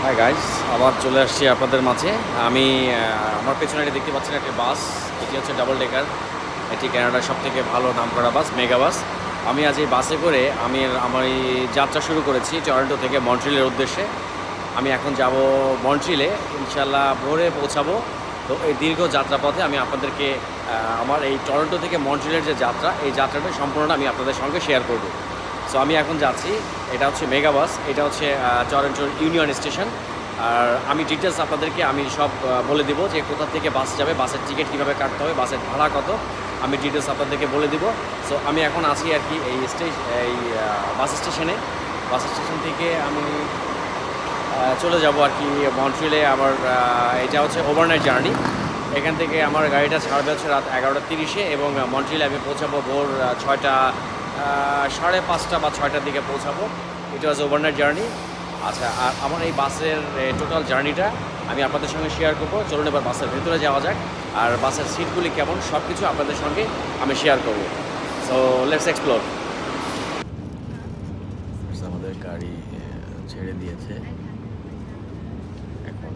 Hi guys, আবার চলে আসছি আপনাদের মাঝে। আমি আমার পেছনে এটা দেখতে পাচ্ছেন একটা বাস। এটি হচ্ছে ডাবল ডেকার। এটি কানাডার সবথেকে ভালো নামকরা বাস, মেগা বাস। আমি আজ এই বাসে করে আমার এই যাত্রা শুরু করেছি টরন্টো থেকে মন্ট্রিলের উদ্দেশ্যে। আমি এখন যাব মন্ট্রিলে, ইনশাল্লাহ ভোরে পৌঁছাবো। তো এই দীর্ঘ যাত্রাপথে আমি আপনাদেরকে আমার এই টরন্টো থেকে মন্ট্রিলের যে যাত্রা, এই যাত্রাটা সম্পূর্ণটা আমি আপনাদের সঙ্গে শেয়ার করব। সো আমি এখন যাচ্ছি, এটা হচ্ছে মেগা বাস, এটা হচ্ছে টরন্টোর ইউনিয়ন স্টেশন। আর আমি ডিটেলস আপনাদেরকে আমি সব বলে দিব যে কোথা থেকে বাস যাবে, বাসের টিকিট কীভাবে কাটতে হবে, বাসের ভাড়া কত, আমি ডিটেলস আপনাদেরকে বলে দিব। সো আমি এখন আছি আর কি এই বাস স্টেশনে। বাস স্টেশন থেকে আমি চলে যাব আর কি মন্ট্রিলে। আমার এটা হচ্ছে ওভারনাইট জার্নি। এখান থেকে আমার গাড়িটা ছাড়বে হচ্ছে রাত 11:30 এবং মন্ট্রিলে আমি পৌঁছাবো ভোর 6টা, 5:30 বা 6টার দিকে পৌঁছাবো। এটা হচ্ছে ওভারনাইট জার্নি। আচ্ছা, আর আমার এই বাসের টোটাল জার্নিটা আমি আপনাদের সঙ্গে শেয়ার করবো। চলুন এবার বাসের ভেতরে যাওয়া যাক, আর বাসের সিটগুলি কেমন সব কিছু আপনাদের সঙ্গে আমি শেয়ার করবো। So let's explore. আমাদের গাড়ি ছেড়ে দিয়েছে। এখন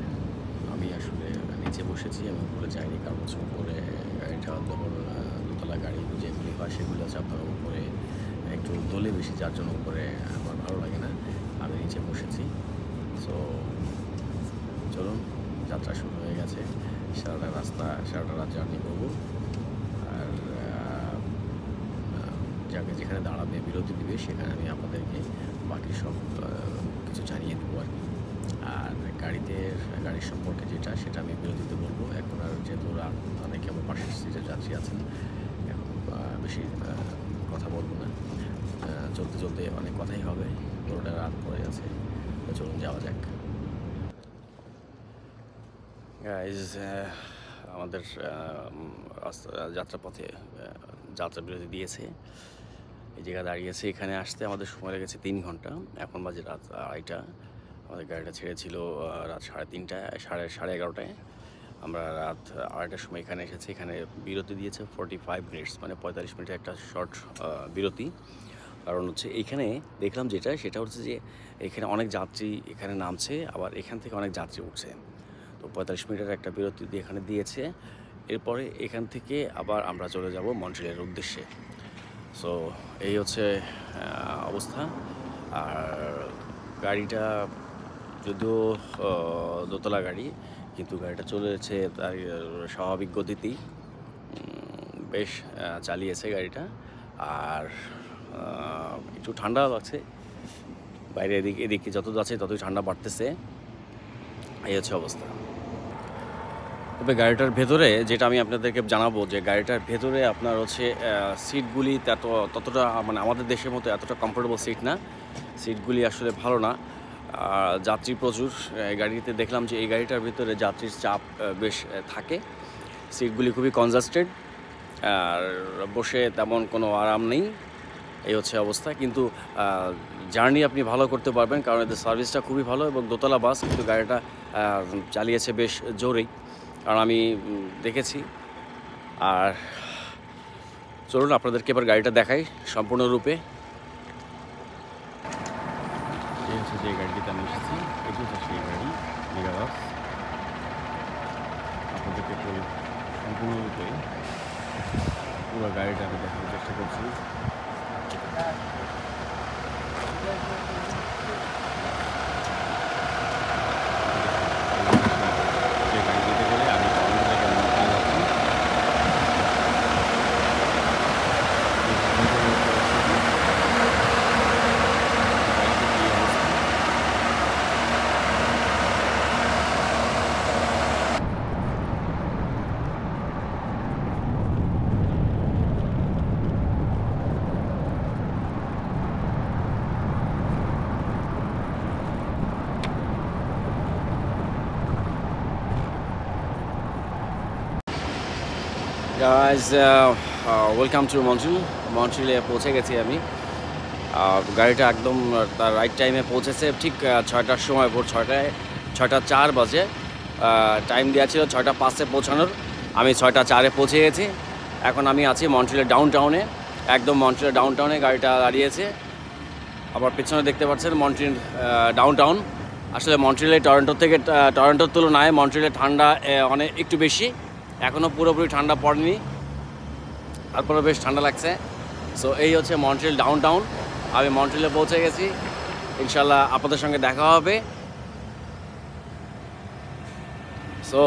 আমি আসলে নিচে বসেছি, আমি উপরে যাইনি, কারণ হচ্ছে উপরে গাড়িটা ধরুন দোতলা গাড়ি যেগুলি হয় সেগুলো আছে আপনার উপরে একটু দোলে বেশি, যার জন্য উপরে আমার ভালো লাগে না। আমি নিচে বসেছি। সো চলুন, যাত্রা শুরু হয়ে গেছে। সারাটা রাত জার্নি করবো। আর যাকে যেখানে দাঁড়াবে, বিরতি দিবে, সেখানে আমি আপনাদেরকে বাকি সব কিছু জানিয়ে দেবো আর কি। আর গাড়ির সম্পর্কে সেটা আমি বিরতিতে বলবো। এখন আর যেহেতু রাত, অনেকে আমার পাশের সিটে যাত্রী আছেন, এখন বেশি কথা বলবো না। চলতে চলতে অনেক কথাই হবে, পুরোটা রাত পড়ে আছে। চলুন যাওয়া যাক। গাইজ, আমাদের যাত্রাপথে যাত্রা বিরতি দিয়েছে। এই জায়গায় দাঁড়িয়েছে। এখানে আসতে আমাদের সময় লেগেছে 3 ঘন্টা। এখন বাজে রাত 2:30। আমাদের গাড়িটা ছেড়েছিল রাত 3:30, 11:30। আমরা রাত 2:30টার সময় এখানে এসেছি। এখানে বিরতি দিয়েছে 45 মিনিটস, মানে 45 মিনিটের একটা শর্ট বিরতি। কারণ হচ্ছে এইখানে দেখলাম সেটা হচ্ছে যে এখানে অনেক যাত্রী এখানে নামছে, আবার এখান থেকে অনেক যাত্রী উঠছে। তো 45 মিনিটের একটা বিরতি এখানে দিয়েছে। এরপরে এখান থেকে আবার আমরা চলে যাব মন্ট্রিলের উদ্দেশ্যে। সো এই হচ্ছে অবস্থা। আর গাড়িটা যদিও দোতলা গাড়ি, কিন্তু গাড়িটা চলেছে তার স্বাভাবিক গতিতেই। বেশ চালিয়েছে গাড়িটা। আর একটু ঠান্ডা লাগছে বাইরে, এদিকে যত যাচ্ছে ততই ঠান্ডা বাড়তেছে। এই হচ্ছে অবস্থা। তবে গাড়িটার ভেতরে যেটা আমি আপনাদেরকে জানাবো, যে গাড়িটার ভেতরে আপনার হচ্ছে সিটগুলি ততটা, মানে আমাদের দেশের মতো এতটা কমফোর্টেবল সিট না। সিটগুলি আসলে ভালো না, যাত্রী প্রচুর। গাড়িতে দেখলাম যে এই গাড়িটার ভিতরে যাত্রীর চাপ বেশ থাকে। সিটগুলি খুবই কনজাস্টেড, আর বসে তেমন কোনো আরাম নেই। এই হচ্ছে অবস্থা। কিন্তু জার্নি আপনি ভালো করতে পারবেন, কারণ এদের সার্ভিসটা খুবই ভালো এবং দোতলা বাস, কিন্তু গাড়িটা চালিয়েছে বেশ জোরেই, কারণ আমি দেখেছি। আর চলুন আপনাদেরকে এবার গাড়িটা দেখাই সম্পূর্ণরূপে। এই হচ্ছে যে গাড়িটিতে আমি এসেছি, এটি হচ্ছে সেই গাড়ি, মেগা বাস। আপনাদেরকে সম্পূর্ণরূপে পুরো গাড়িটা আমি দেখানোর চেষ্টা করছি। গাইজ, ওয়েলকাম টু মন্ট্রিলে পৌঁছে গেছি আমি। গাড়িটা একদম তার রাইট টাইমে পৌঁছেছে, ঠিক 6টার সময়, ভোর 6:04 বাজে। টাইম দেওয়া ছিল 6:05-এ পৌঁছানোর। আমি 6:04-এ পৌঁছে গেছি। এখন আমি আছি মন্ট্রিলের ডাউনটাউনে, একদম মন্ট্রিলের ডাউনটাউনে গাড়িটা দাঁড়িয়েছে। আবার পেছনে দেখতে পাচ্ছেন মন্ট্রিল ডাউনটাউন। আসলে মন্ট্রিলে টরন্টোর তুলনায় মন্ট্রিলে ঠান্ডা অনেক একটু বেশি, এখনও পুরোপুরি ঠান্ডা পড়েনি, তারপরে বেশ ঠান্ডা লাগছে। সো এই হচ্ছে মন্ট্রিল ডাউনটাউন। আমি মন্ট্রিলে পৌঁছে গেছি, ইনশাল্লাহ আপনাদের সঙ্গে দেখা হবে। সো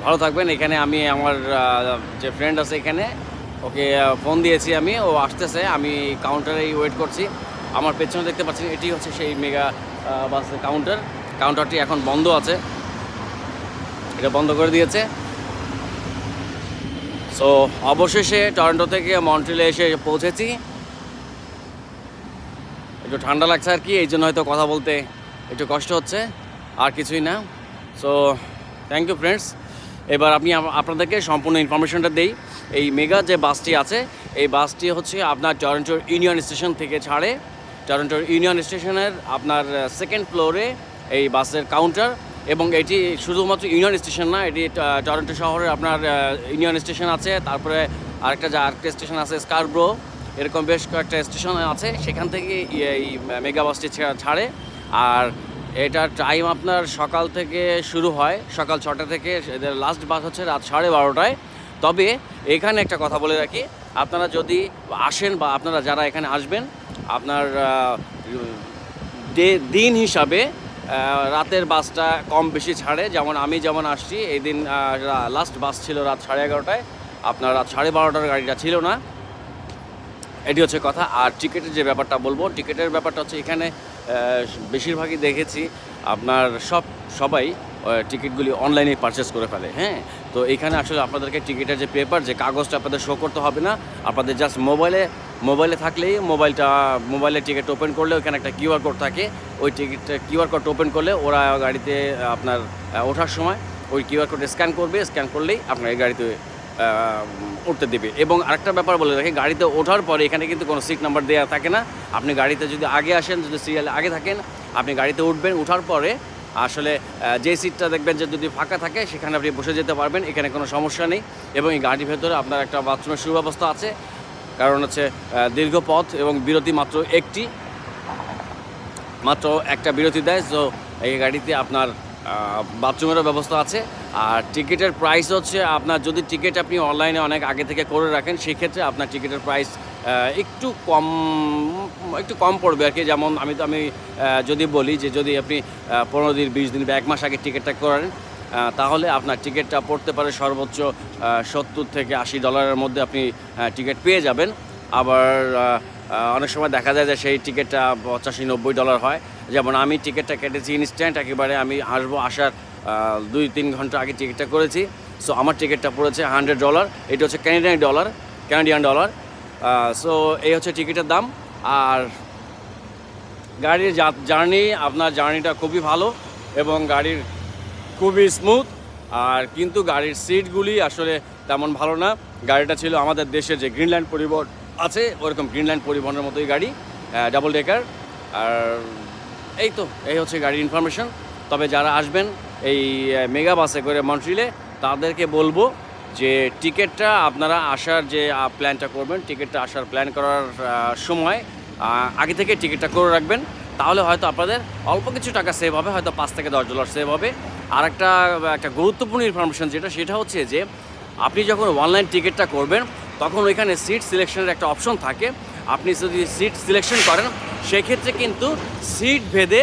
ভালো থাকবেন। এখানে আমি আমার যে ফ্রেন্ড আছে এখানে, ওকে ফোন দিয়েছি আমি, ও আসতেছে, আমি কাউন্টারেই ওয়েট করছি। আমার পেছনে দেখতে পাচ্ছেন এটি হচ্ছে সেই মেগা বাসের কাউন্টারটি এখন বন্ধ আছে, এটা বন্ধ করে দিয়েছে। সো অবশেষে টরন্টো থেকে মন্ট্রিলে এসে পৌঁছেছি। একটু ঠান্ডা লাগছে আর কি, এই জন্য হয়তো কথা বলতে একটু কষ্ট হচ্ছে, আর কিছুই না। So thank you friends. এবার আপনাদেরকে সম্পূর্ণ ইনফরমেশনটা দেই। এই মেগা যে বাসটি আছে, এই বাসটি হচ্ছে আপনার টরন্টোর ইউনিয়ন স্টেশন থেকে ছাড়ে। টরন্টোর ইউনিয়ন স্টেশনের আপনার সেকেন্ড ফ্লোরে এই বাসের কাউন্টার, এবং এটি শুধুমাত্র ইউনিয়ন স্টেশন না, এটি টরন্টো শহরে আপনার ইউনিয়ন স্টেশন আছে, তারপরে আরেকটা স্টেশন আছে স্কারব্রো, এরকম বেশ কয়েকটা স্টেশন আছে, সেখান থেকে এই মেগা বাসটি ছাড়ে। আর এটার টাইম আপনার সকাল থেকে শুরু হয়, সকাল 6টা থেকে, এদের লাস্ট বাস হচ্ছে রাত 12:30টায়। তবে এখানে একটা কথা বলে রাখি, আপনারা যদি আসেন বা আপনারা যারা এখানে আসবেন, আপনার দিন হিসাবে রাতের বাসটা কম বেশি ছাড়ে। যেমন আসছি, এই দিন লাস্ট বাস ছিল রাত 11:30টায়, আপনার রাত 12:30টার গাড়িটা ছিল না, এটি হচ্ছে কথা। আর টিকিটের যে ব্যাপারটা বলবো, টিকিটের ব্যাপারটা হচ্ছে এখানে বেশিরভাগই দেখেছি আপনার সবাই টিকিটগুলি অনলাইনে পারচেস করে ফেলে। হ্যাঁ, তো এখানে আসলে আপনাদেরকে টিকিটের যে পেপার, যে কাগজটা আপনাদের শো করতে হবে না, আপনাদের জাস্ট মোবাইলে থাকলেই মোবাইলে টিকিট ওপেন করলে ওইখানে একটা কিউআর কোড থাকে, ওই টিকিটটা কিউআর কোড ওপেন করলে ওরা গাড়িতে আপনার ওঠার সময় ওই কিউআর কোড স্ক্যান করলেই আপনার এই গাড়িতে উঠতে দেবে। এবং আরেকটা ব্যাপার বলে রাখি, গাড়িতে ওঠার পরে এখানে কিন্তু কোনো সিট নাম্বার দেওয়া থাকে না। আপনি গাড়িতে যদি আগে আসেন, যদি সিরিয়ালে আগে থাকেন, আপনি গাড়িতে উঠবেন, উঠার পরে আসলে যে সিটটা দেখবেন যে যদি ফাঁকা থাকে, সেখানে আপনি বসে যেতে পারবেন, এখানে কোনো সমস্যা নেই। এবং এই গাড়ির ভেতরে আপনার একটা বাথরুমের সুব্যবস্থা আছে, কারণ হচ্ছে দীর্ঘ পথ এবং বিরতি মাত্র একটা বিরতি দেয়। সো এই গাড়িতে আপনার বাথরুমেরও ব্যবস্থা আছে। আর টিকিটের প্রাইস হচ্ছে, আপনার যদি টিকিট আপনি অনলাইনে অনেক আগে থেকে করে রাখেন, সেক্ষেত্রে আপনার টিকিটের প্রাইস একটু কম পড়বে আর কি। যেমন আমি যদি বলি যে যদি আপনি 15 দিন 20 দিন বা 1 মাস আগে টিকিটটা করেন, তাহলে আপনার টিকিটটা পড়তে পারে সর্বোচ্চ $70 থেকে $80 মধ্যে আপনি টিকিট পেয়ে যাবেন। আবার অনেক সময় দেখা যায় যে সেই টিকিটটা $85-90 হয়। যেমন আমি টিকিটটা কেটেছি ইনস্ট্যান্ট, একেবারে আমি আসার 2-3 ঘন্টা আগে টিকিটটা করেছি। সো আমার টিকিটটা পড়েছে $100, এটা হচ্ছে ক্যানাডিয়ান ডলার। সো এই হচ্ছে টিকিটের দাম। আর গাড়ির আপনার জার্নিটা খুবই ভালো এবং গাড়ির খুবই স্মুথ। আর কিন্তু গাড়ির সিটগুলি আসলে তেমন ভালো না। গাড়িটা ছিল আমাদের দেশের যে গ্রিনল্যান্ড পরিবহন আছে, ওরকম গ্রিনল্যান্ড পরিবহনের মতোই গাড়ি, ডাবল ডেকার। আর এই হচ্ছে গাড়ির ইনফরমেশন। তবে যারা আসবেন এই মেগা বাসে করে মন্ট্রিলে, তাদেরকে বলবো যে টিকিটটা আপনারা আসার যে প্ল্যানটা করবেন, টিকিটটা আসার প্ল্যান করার সময় আগে থেকে টিকিটটা করে রাখবেন, তাহলে হয়তো আপনাদের অল্প কিছু টাকা সেভ হবে, হয়তো $5 থেকে $10 সেভ হবে। আর একটা গুরুত্বপূর্ণ ইনফরমেশন সেটা হচ্ছে যে আপনি যখন অনলাইন টিকিটটা করবেন, তখন ওইখানে সিট সিলেকশনের একটা অপশন থাকে। আপনি যদি সিট সিলেকশন করেন, সেক্ষেত্রে কিন্তু সিট ভেদে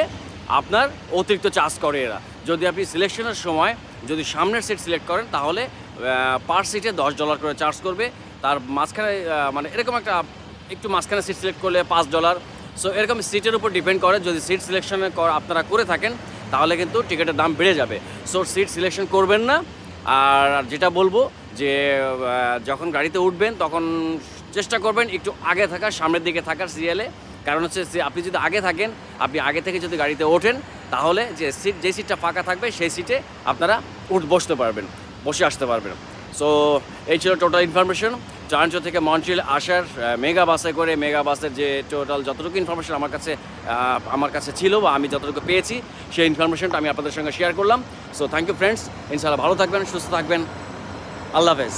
আপনার অতিরিক্ত চার্জ করে এরা। যদি আপনি সিলেকশনের সময় যদি সামনের সিট সিলেক্ট করেন, তাহলে পার সিটে $10 করে চার্জ করবে। তার মাঝখানে মানে এরকম একটু মাঝখানে সিট সিলেক্ট করলে $5। সো এরকম সিটের উপর ডিপেন্ড করে। যদি সিট সিলেকশনে আপনারা করে থাকেন, তাহলে কিন্তু টিকিটের দাম বেড়ে যাবে। সো সিট সিলেকশন করবেন না। আর যেটা বলবো যে যখন গাড়িতে উঠবেন, তখন চেষ্টা করবেন একটু আগে থাকার, সামনের দিকে থাকার সিরিয়ালে। কারণ হচ্ছে আপনি যদি আগে থাকেন, আপনি আগে থেকে যদি গাড়িতে ওঠেন, তাহলে যে সিটটা ফাঁকা থাকবে, সেই সিটে আপনারা বসে আসতে পারবেন। সো এই ছিল টোটাল ইনফরমেশন টরন্টো থেকে মন্ট্রিল আসার মেগা বাসের যে টোটাল যতটুকু ইনফরমেশন আমার কাছে ছিল বা আমি যতটুকু পেয়েছি, সেই ইনফরমেশনটা আমি আপনাদের সঙ্গে শেয়ার করলাম। সো থ্যাংক ইউ ফ্রেন্ডস, ইনশাআল্লাহ ভালো থাকবেন, সুস্থ থাকবেন, আল্লাহ হাফেজ।